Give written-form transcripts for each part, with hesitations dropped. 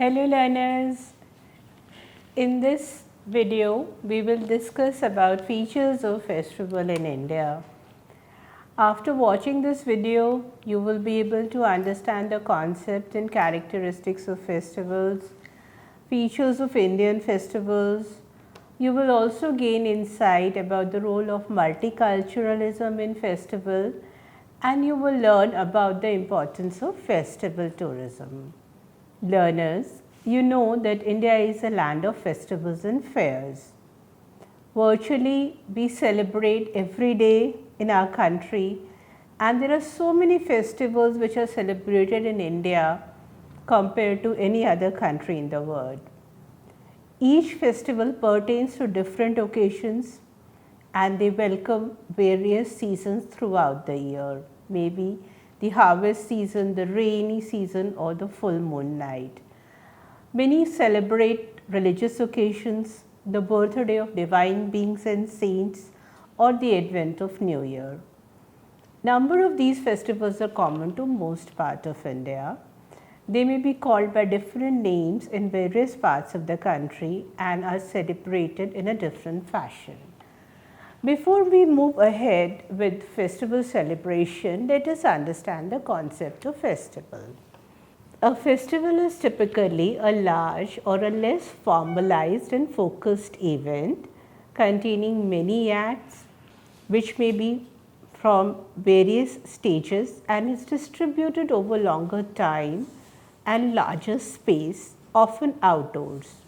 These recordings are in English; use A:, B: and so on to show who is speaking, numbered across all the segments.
A: Hello learners, in this video we will discuss about features of festival in India. After watching this video, you will be able to understand the concept and characteristics of festivals, features of Indian festivals. You will also gain insight about the role of multiculturalism in festival, and you will learn about the importance of festival tourism. Learners, you know that India is a land of festivals and fairs. Virtually, we celebrate every day in our country, and there are so many festivals which are celebrated in India compared to any other country in the world. Each festival pertains to different occasions and they welcome various seasons throughout the year, maybe the harvest season, the rainy season, or the full moon night. Many celebrate religious occasions, the birthday of divine beings and saints, or the advent of New Year. Number of these festivals are common to most parts of India. They may be called by different names in various parts of the country and are celebrated in a different fashion. Before we move ahead with festival celebration, let us understand the concept of festival. A festival is typically a large or a less formalized and focused event containing many acts which may be from various stages and is distributed over longer time and larger space, often outdoors.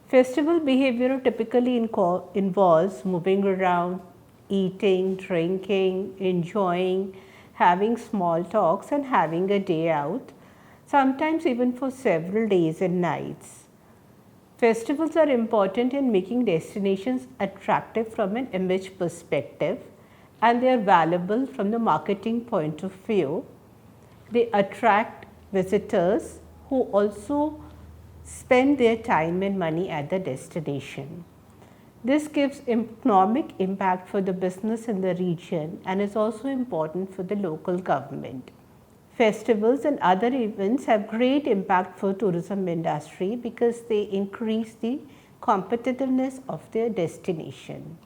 A: Festival behavior typically involves moving around, eating, drinking, enjoying, having small talks and having a day out, sometimes even for several days and nights. Festivals are important in making destinations attractive from an image perspective, and they are valuable from the marketing point of view. They attract visitors who also spend their time and money at the destination. This gives economic impact for the business in the region and is also important for the local government. Festivals and other events have great impact for tourism industry because they increase the competitiveness of their destination.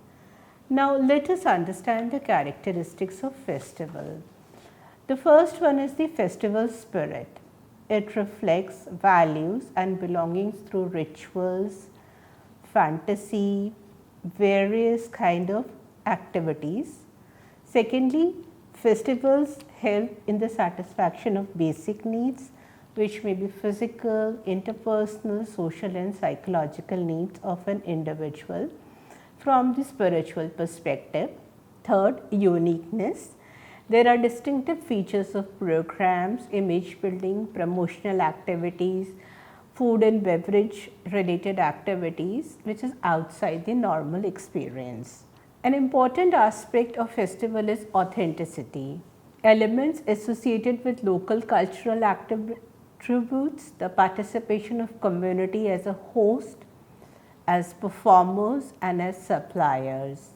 A: Now let us understand the characteristics of festival. The first one is the festival spirit. It reflects values and belongings through rituals, fantasy, various kind of activities. Secondly, festivals help in the satisfaction of basic needs, which may be physical, interpersonal, social and psychological needs of an individual from the spiritual perspective. Third, uniqueness. There are distinctive features of programs, image building, promotional activities, food and beverage related activities which is outside the normal experience. An important aspect of festival is authenticity. Elements associated with local cultural attributes, the participation of community as a host, as performers and as suppliers.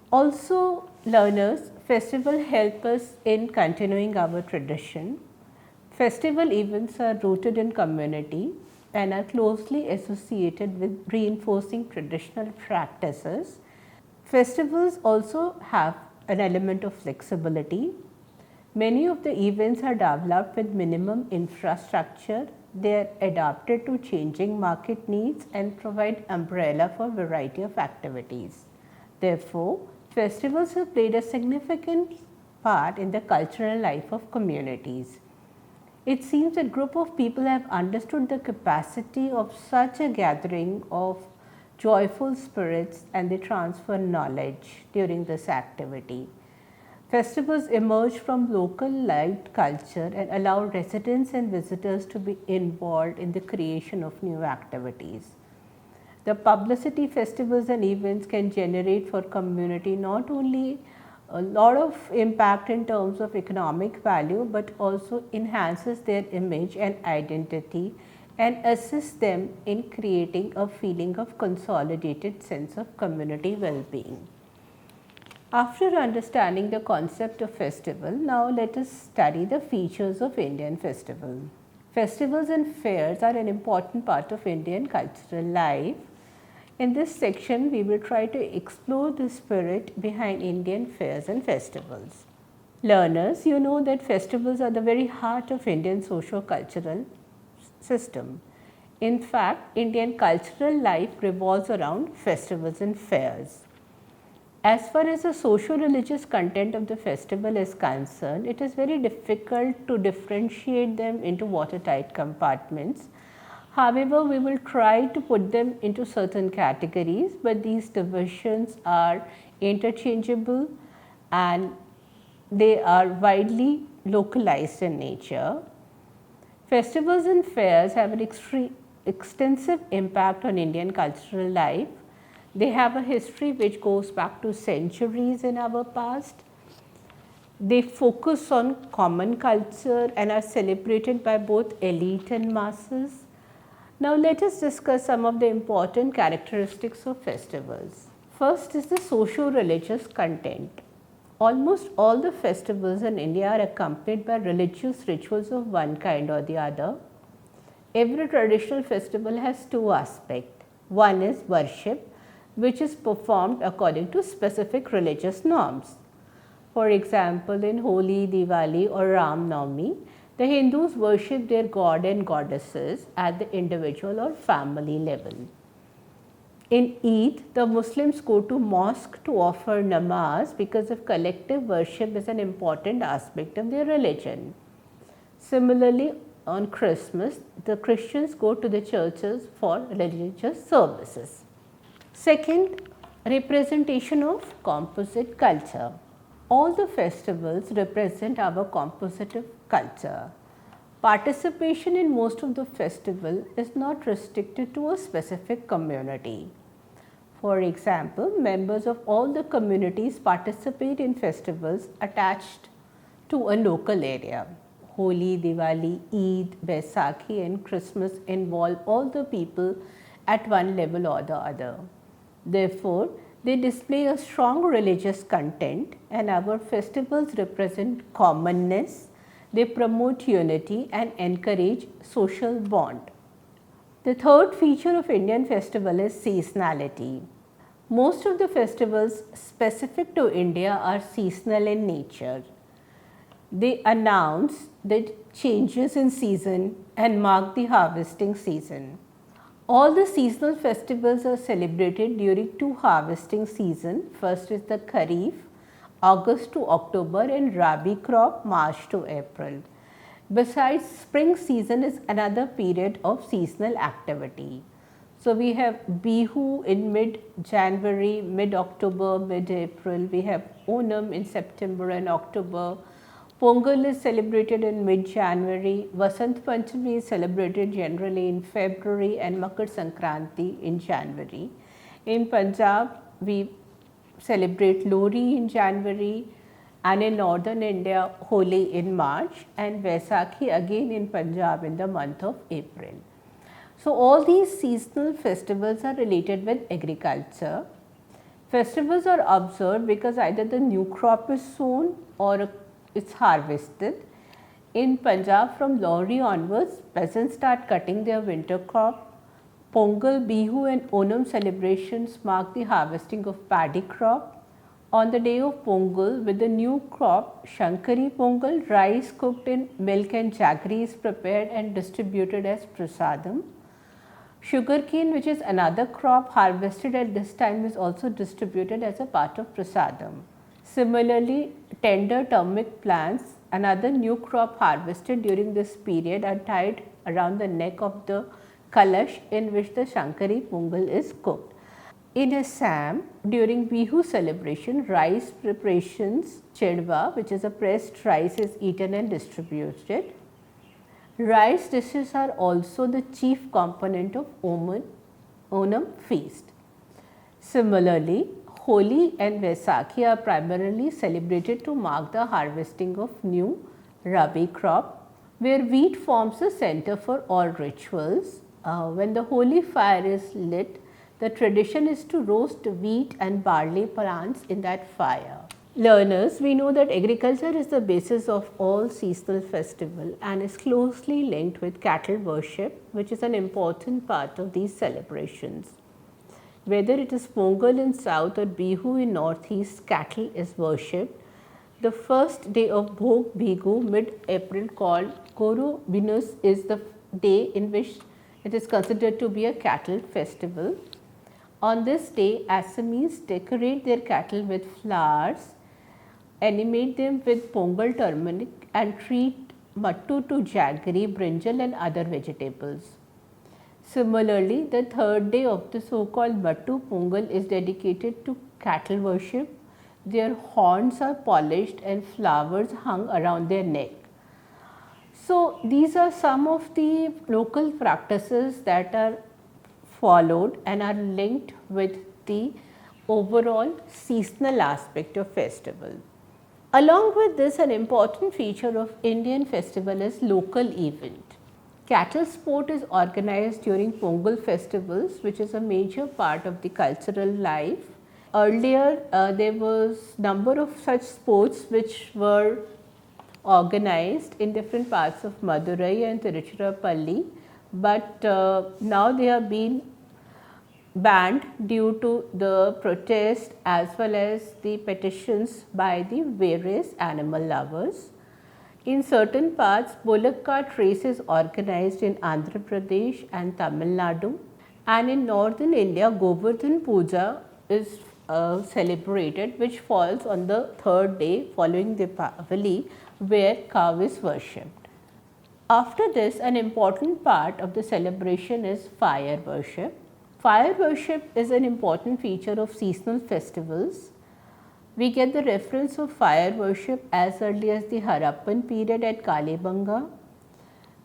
A: Also, learners, festival help us in continuing our tradition. Festival events are rooted in community and are closely associated with reinforcing traditional practices. Festivals also have an element of flexibility. Many of the events are developed with minimum infrastructure. They are adapted to changing market needs and provide umbrella for a variety of activities. Therefore, festivals have played a significant part in the cultural life of communities. It seems a group of people have understood the capacity of such a gathering of joyful spirits and they transfer knowledge during this activity. Festivals emerge from local lived culture and allow residents and visitors to be involved in the creation of new activities. The publicity festivals and events can generate for community not only a lot of impact in terms of economic value, but also enhances their image and identity and assists them in creating a feeling of consolidated sense of community well-being. After understanding the concept of festival, now let us study the features of Indian festival. Festivals and fairs are an important part of Indian cultural life. In this section, we will try to explore the spirit behind Indian fairs and festivals. Learners, you know that festivals are the very heart of Indian socio-cultural system. In fact, Indian cultural life revolves around festivals and fairs. As far as the socio-religious content of the festival is concerned, it is very difficult to differentiate them into watertight compartments. However, we will try to put them into certain categories, but these divisions are interchangeable and they are widely localized in nature. Festivals and fairs have an extensive impact on Indian cultural life. They have a history which goes back to centuries in our past. They focus on common culture and are celebrated by both elite and masses. Now let us discuss some of the important characteristics of festivals. First is the socio-religious content. Almost all the festivals in India are accompanied by religious rituals of one kind or the other. Every traditional festival has two aspects. One is worship, which is performed according to specific religious norms. For example, in Holi, Diwali or Ram Navami, the Hindus worship their god and goddesses at the individual or family level. In Eid, the Muslims go to mosque to offer namaz because of collective worship is an important aspect of their religion. Similarly, on Christmas, the Christians go to the churches for religious services. Second, representation of composite culture. All the festivals represent our compositive culture. Participation in most of the festival is not restricted to a specific community. For example, members of all the communities participate in festivals attached to a local area. Holi, Diwali, Eid, Baisakhi and Christmas involve all the people at one level or the other. Therefore, they display a strong religious content and our festivals represent commonness, they promote unity and encourage social bond. The third feature of Indian festival is seasonality. Most of the festivals specific to India are seasonal in nature. They announce the changes in season and mark the harvesting season. All the seasonal festivals are celebrated during two harvesting seasons. First is the Kharif, August to October and Rabi crop, March to April. Besides, spring season is another period of seasonal activity. So, we have Bihu in mid-January, mid-October, mid-April. We have Onam in September and October. Pongal is celebrated in mid-January, Vasant Panchami is celebrated generally in February and Makar Sankranti in January. In Punjab, we celebrate Lohri in January and in northern India, Holi in March and Vaisakhi again in Punjab in the month of April. So, all these seasonal festivals are related with agriculture. Festivals are observed because either the new crop is sown or it's harvested. In Punjab, from Lohri onwards, peasants start cutting their winter crop. Pongal, Bihu and Onam celebrations mark the harvesting of paddy crop. On the day of Pongal, with the new crop, Shankari Pongal, rice cooked in milk and jaggery is prepared and distributed as prasadam. Sugarcane, which is another crop harvested at this time, is also distributed as a part of prasadam. Similarly, tender turmeric plants, another new crop harvested during this period, are tied around the neck of the kalash in which the Shankari Pongal is cooked. In Assam, during Bihu celebration, rice preparations, chedwa, which is a pressed rice, is eaten and distributed. Rice dishes are also the chief component of Onam feast. Similarly, Holi and Vaisakhi are primarily celebrated to mark the harvesting of new Rabi crop, where wheat forms the center for all rituals. When the holy fire is lit, the tradition is to roast wheat and barley plants in that fire. Learners, we know that agriculture is the basis of all seasonal festival and is closely linked with cattle worship, which is an important part of these celebrations. Whether it is Pongal in south or Bihu in northeast, cattle is worshipped. The first day of Bhog Bihu, mid-April, called Goro Binus, is the day in which it is considered to be a cattle festival. On this day, Assamese decorate their cattle with flowers, animate them with Pongal turmeric and treat mattu to jaggery, brinjal and other vegetables. Similarly, the third day of the so-called Mattu Pongal is dedicated to cattle worship. Their horns are polished and flowers hung around their neck. So, these are some of the local practices that are followed and are linked with the overall seasonal aspect of festival. Along with this, an important feature of Indian festival is local event. Cattle sport is organized during Pongal festivals, which is a major part of the cultural life. Earlier, there was number of such sports which were organized in different parts of Madurai and Tiruchirappalli, but now they have been banned due to the protest as well as the petitions by the various animal lovers. In certain parts, bullock cart race is organized in Andhra Pradesh and Tamil Nadu, and in northern India, Govardhan Puja is celebrated, which falls on the third day following Deepavali, where cow is worshipped. After this, an important part of the celebration is fire worship. Fire worship is an important feature of seasonal festivals. We get the reference of fire worship as early as the Harappan period at Kalibanga.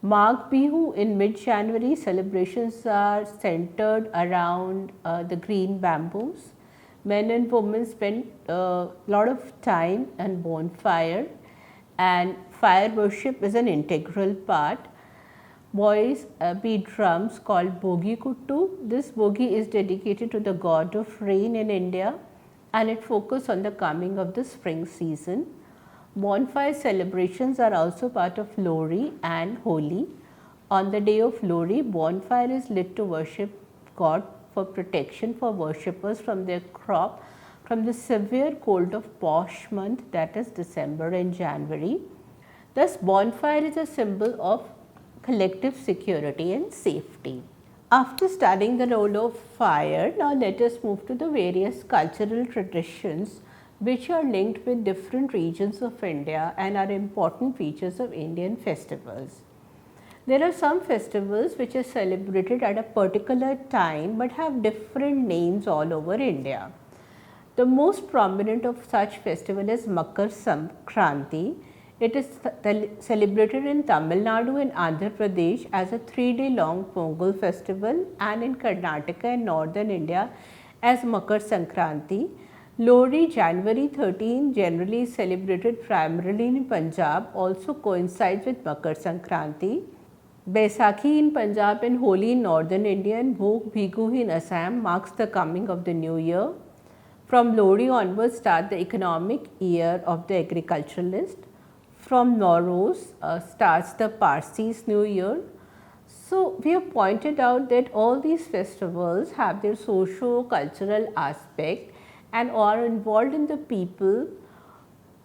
A: Magh Bihu in mid-January, celebrations are centered around the green bamboos. Men and women spend a lot of time on bonfire, and fire worship is an integral part. Boys beat drums called Bogi Kuttu. This Bogi is dedicated to the god of rain in India, and it focuses on the coming of the spring season. Bonfire celebrations are also part of Lohri and Holi. On the day of Lohri, bonfire is lit to worship God for protection for worshippers from their crop from the severe cold of Posh month, that is December and January. Thus, bonfire is a symbol of collective security and safety. After studying the role of fire, now let us move to the various cultural traditions which are linked with different regions of India and are important features of Indian festivals. There are some festivals which are celebrated at a particular time but have different names all over India. The most prominent of such festival is Makar Sankranti. It is celebrated in Tamil Nadu and Andhra Pradesh as a 3-day long Pongal festival, and in Karnataka and northern India as Makar Sankranti. Lohri, January 13, generally celebrated primarily in Punjab, also coincides with Makar Sankranti. Baisakhi in Punjab and Holi in northern India and Bhog Bihu in Assam marks the coming of the new year. From Lohri onwards start the economic year of the agriculturalist. From Nowruz starts the Parsis New Year. So, we have pointed out that all these festivals have their socio-cultural aspect and are involved in the people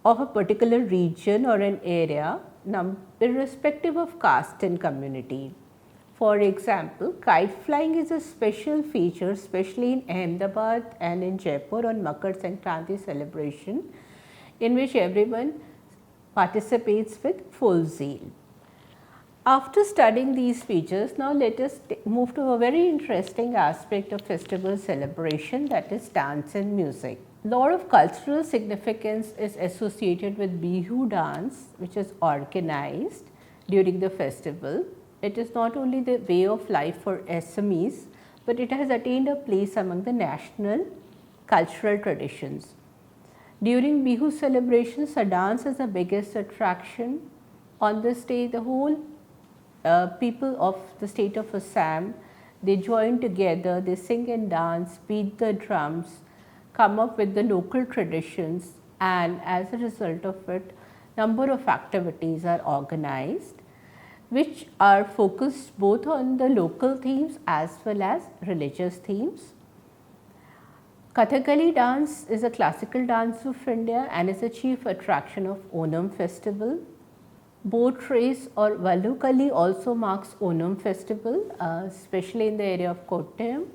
A: of a particular region or an area, irrespective of caste and community. For example, kite flying is a special feature, especially in Ahmedabad and in Jaipur on Makar Sankranti celebration, in which everyone participates with full zeal. After studying these features, now let us move to a very interesting aspect of festival celebration, that is dance and music. A lot of cultural significance is associated with Bihu dance, which is organized during the festival. It is not only the way of life for Assamese, but it has attained a place among the national cultural traditions. During Bihu celebrations, a dance is the biggest attraction. On this day, the whole people of the state of Assam, they join together, they sing and dance, beat the drums, come up with the local traditions, and as a result of it, number of activities are organized which are focused both on the local themes as well as religious themes. Kathakali dance is a classical dance of India and is a chief attraction of Onam festival. Boat race or Vallukali also marks Onam festival, especially in the area of Kottayam.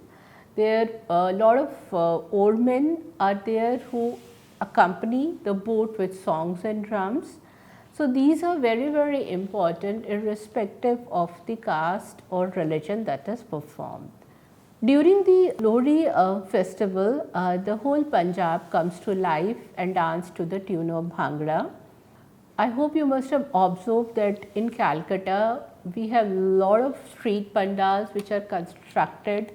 A: There a lot of old men are there who accompany the boat with songs and drums. So, these are very important irrespective of the caste or religion that is performed. During the Lohri festival, the whole Punjab comes to life and dance to the tune of Bhangra. I hope you must have observed that in Calcutta, we have a lot of street pandals which are constructed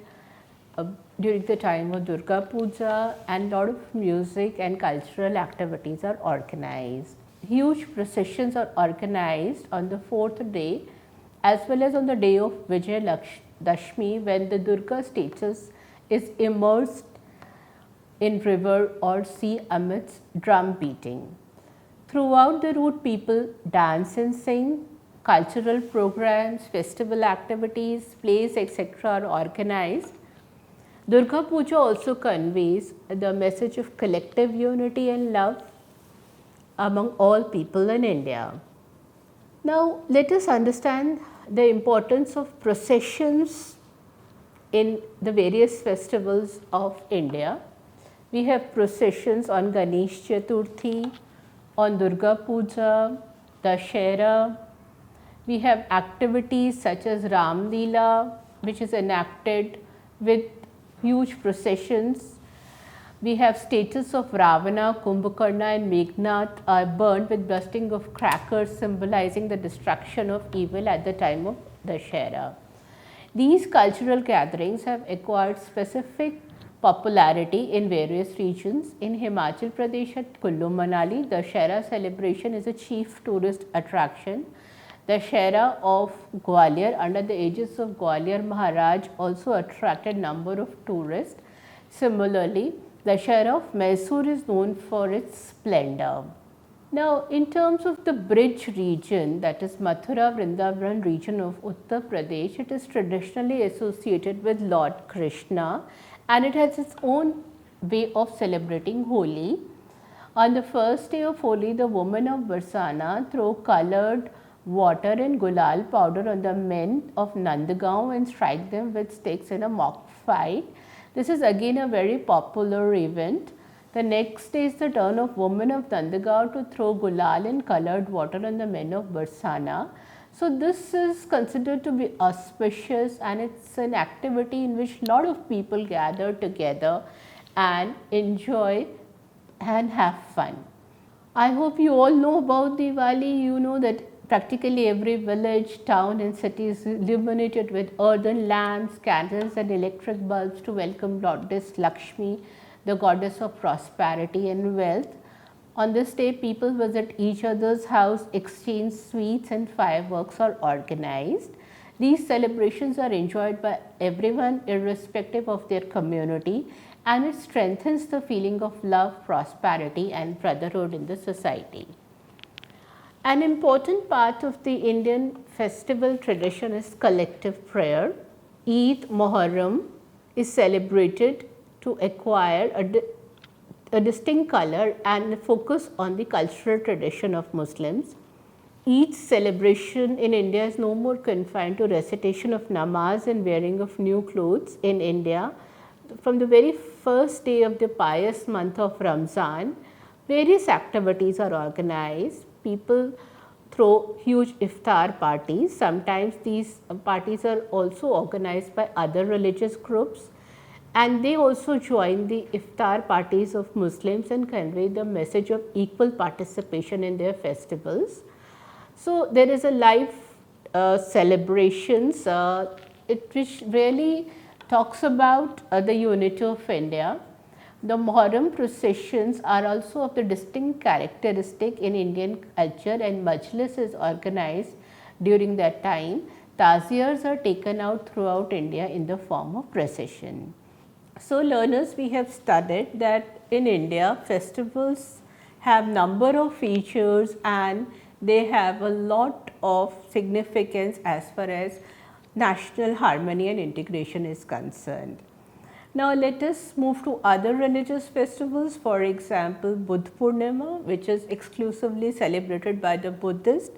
A: during the time of Durga Puja, and lot of music and cultural activities are organized. Huge processions are organized on the fourth day as well as on the day of Vijay Dashmi, when the Durga status is immersed in river or sea amidst drum beating. Throughout the route, people dance and sing, cultural programs, festival activities, plays etc. are organized. Durga Puja also conveys the message of collective unity and love among all people in India. Now, let us understand the importance of processions in the various festivals of India. We have processions on Ganesh Chaturthi, on Durga Puja, Dashera. We have activities such as Ram Leela, which is enacted with huge processions. We have statues of Ravana, Kumbhakarna and Meghnad are burned with bursting of crackers, symbolizing the destruction of evil at the time of Dashera. These cultural gatherings have acquired specific popularity in various regions. In Himachal Pradesh at Kullu Manali, Dashera celebration is a chief tourist attraction. Dashera of Gwalior under the aegis of Gwalior Maharaj also attracted number of tourists. Similarly, Dashera of Mysore is known for its splendor. Now, in terms of the Brij region, that is Mathura Vrindavan region of Uttar Pradesh, it is traditionally associated with Lord Krishna and it has its own way of celebrating Holi. On the first day of Holi, the women of Barsana throw colored water and gulal powder on the men of Nandgaon and strike them with sticks in a mock fight. This is again a very popular event. The next day is the turn of women of Nandgaon to throw gulal and colored water on the men of Barsana. So, this is considered to be auspicious and it is an activity in which lot of people gather together and enjoy and have fun. I hope you all know about Diwali. You know that practically every village, town and city is illuminated with earthen lamps, candles and electric bulbs to welcome Goddess Lakshmi, the goddess of prosperity and wealth. On this day, people visit each other's house, exchange sweets and fireworks are organized. These celebrations are enjoyed by everyone irrespective of their community and it strengthens the feeling of love, prosperity and brotherhood in the society. An important part of the Indian festival tradition is collective prayer. Eid Muharram is celebrated to acquire a distinct color and focus on the cultural tradition of Muslims. Each celebration in India is no more confined to recitation of namaz and wearing of new clothes in India. From the very first day of the pious month of Ramzan, various activities are organized. People throw huge iftar parties. Sometimes these parties are also organized by other religious groups and they also join the iftar parties of Muslims and convey the message of equal participation in their festivals. So, there is a live celebrations which really talks about the unity of India. The Muharram processions are also of the distinct characteristic in Indian culture and Majlis is organized during that time. Taziyas are taken out throughout India in the form of procession. So, learners, we have studied that in India festivals have number of features and they have a lot of significance as far as national harmony and integration is concerned. Now, let us move to other religious festivals, for example, Buddha Purnima, which is exclusively celebrated by the Buddhists,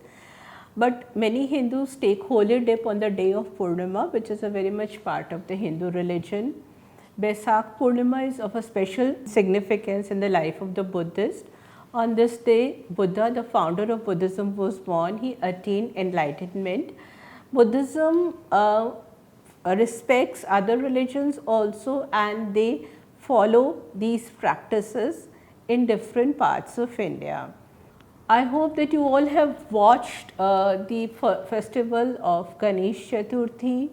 A: but many Hindus take holy dip on the day of Purnima, which is a very much part of the Hindu religion. Baisakh Purnima is of a special significance in the life of the Buddhist. On this day, Buddha, the founder of Buddhism, was born. He attained enlightenment. Buddhism respects other religions also, and they follow these practices in different parts of India. I hope that you all have watched the festival of Ganesh Chaturthi,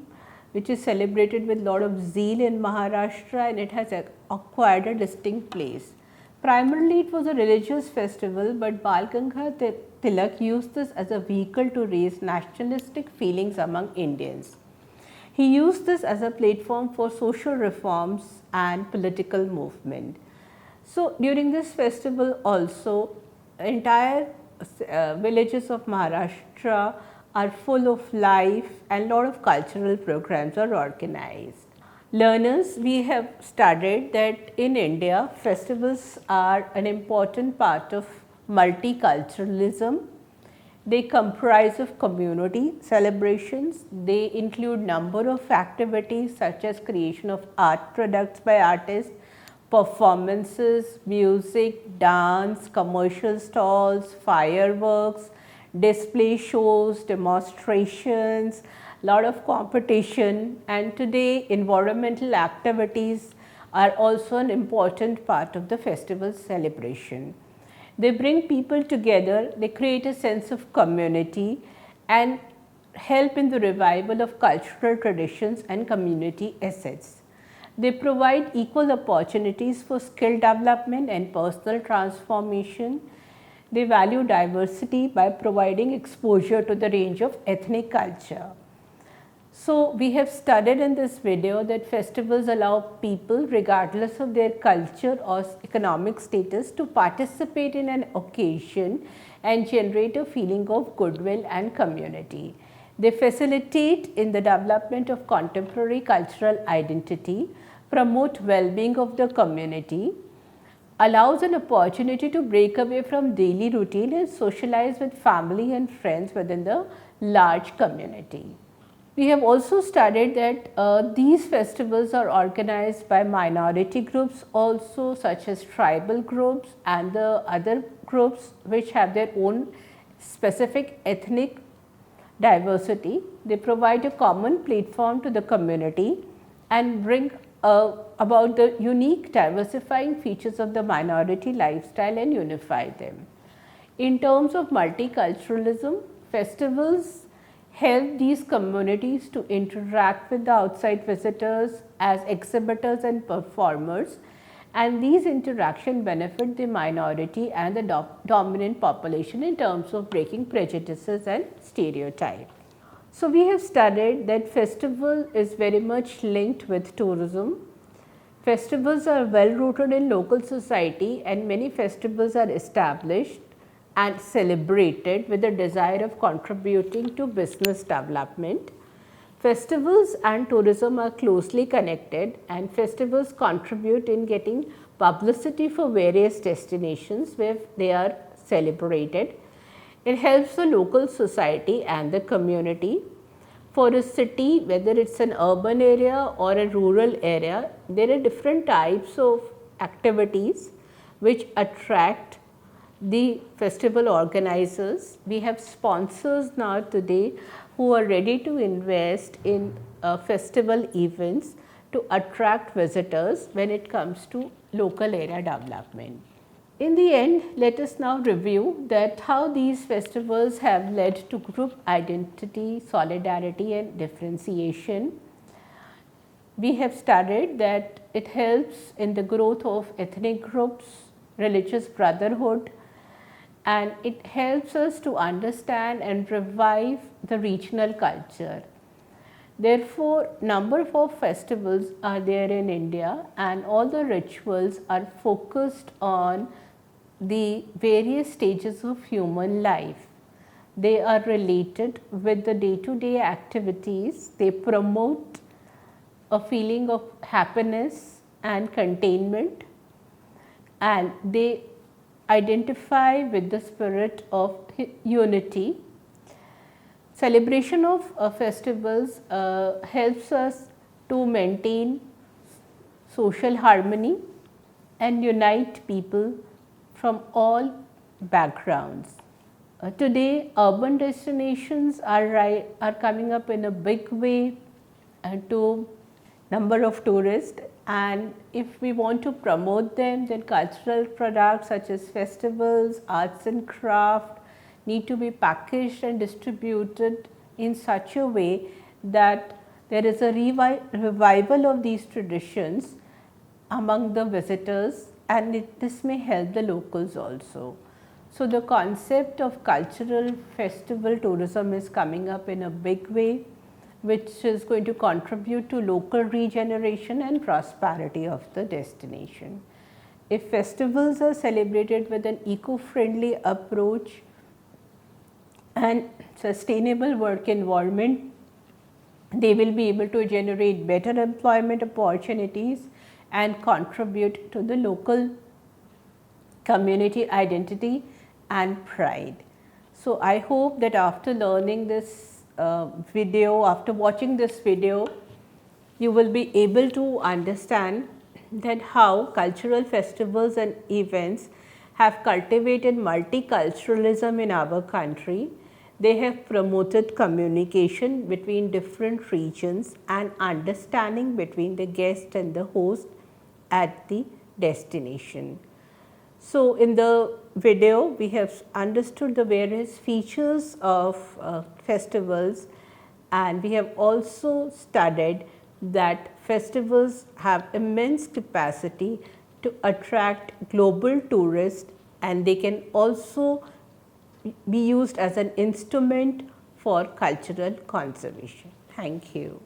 A: which is celebrated with lot of zeal in Maharashtra, and it has acquired a distinct place. Primarily it was a religious festival, but Bal Gangadhar Tilak used this as a vehicle to raise nationalistic feelings among Indians. He used this as a platform for social reforms and political movement. So, during this festival also, entire villages of Maharashtra are full of life and lot of cultural programs are organized. Learners, we have studied that in India, festivals are an important part of multiculturalism. They comprise of community celebrations. They include number of activities such as creation of art products by artists, performances, music, dance, commercial stalls, fireworks, display shows, demonstrations, lot of competition, and today environmental activities are also an important part of the festival celebration. They bring people together, they create a sense of community and help in the revival of cultural traditions and community assets. They provide equal opportunities for skill development and personal transformation. They value diversity by providing exposure to the range of ethnic culture. So, we have studied in this video that festivals allow people regardless of their culture or economic status to participate in an occasion and generate a feeling of goodwill and community. They facilitate in the development of contemporary cultural identity, promote well-being of the community, allows an opportunity to break away from daily routine and socialize with family and friends within the large community. We have also studied that these festivals are organized by minority groups also, such as tribal groups and the other groups which have their own specific ethnic diversity. They provide a common platform to the community and bring about the unique diversifying features of the minority lifestyle and unify them. In terms of multiculturalism, festivals help these communities to interact with the outside visitors as exhibitors and performers, and these interactions benefit the minority and the dominant population in terms of breaking prejudices and stereotypes. So, we have studied that festival is very much linked with tourism. Festivals are well rooted in local society, and many festivals are established and celebrated with the desire of contributing to business development. Festivals and tourism are closely connected, and festivals contribute in getting publicity for various destinations where they are celebrated. It helps the local society and the community. For a city, whether it is an urban area or a rural area, there are different types of activities which attract the festival organizers. We have sponsors now today who are ready to invest in festival events to attract visitors when it comes to local area development. In the end, let us now review that how these festivals have led to group identity, solidarity and differentiation. We have studied that it helps in the growth of ethnic groups, religious brotherhood, and it helps us to understand and revive the regional culture. Therefore, number of festivals are there in India, and all the rituals are focused on the various stages of human life. They are related with the day-to-day activities. They promote a feeling of happiness and containment, and they identify with the spirit of unity. Celebration of festivals helps us to maintain social harmony and unite people from all backgrounds. Today, urban destinations are coming up in a big way to number of tourists, and if we want to promote them, then cultural products such as festivals, arts and craft need to be packaged and distributed in such a way that there is a revival of these traditions among the visitors, and this may help the locals also. So, the concept of cultural festival tourism is coming up in a big way, which is going to contribute to local regeneration and prosperity of the destination. If festivals are celebrated with an eco-friendly approach and sustainable work environment, they will be able to generate better employment opportunities and contribute to the local community identity and pride. So, I hope that after learning this video, after watching this video, you will be able to understand that how cultural festivals and events have cultivated multiculturalism in our country. They have promoted communication between different regions and understanding between the guest and the host at the destination. So, in the video we have understood the various features of festivals, and we have also studied that festivals have immense capacity to attract global tourists, and they can also be used as an instrument for cultural conservation. Thank you.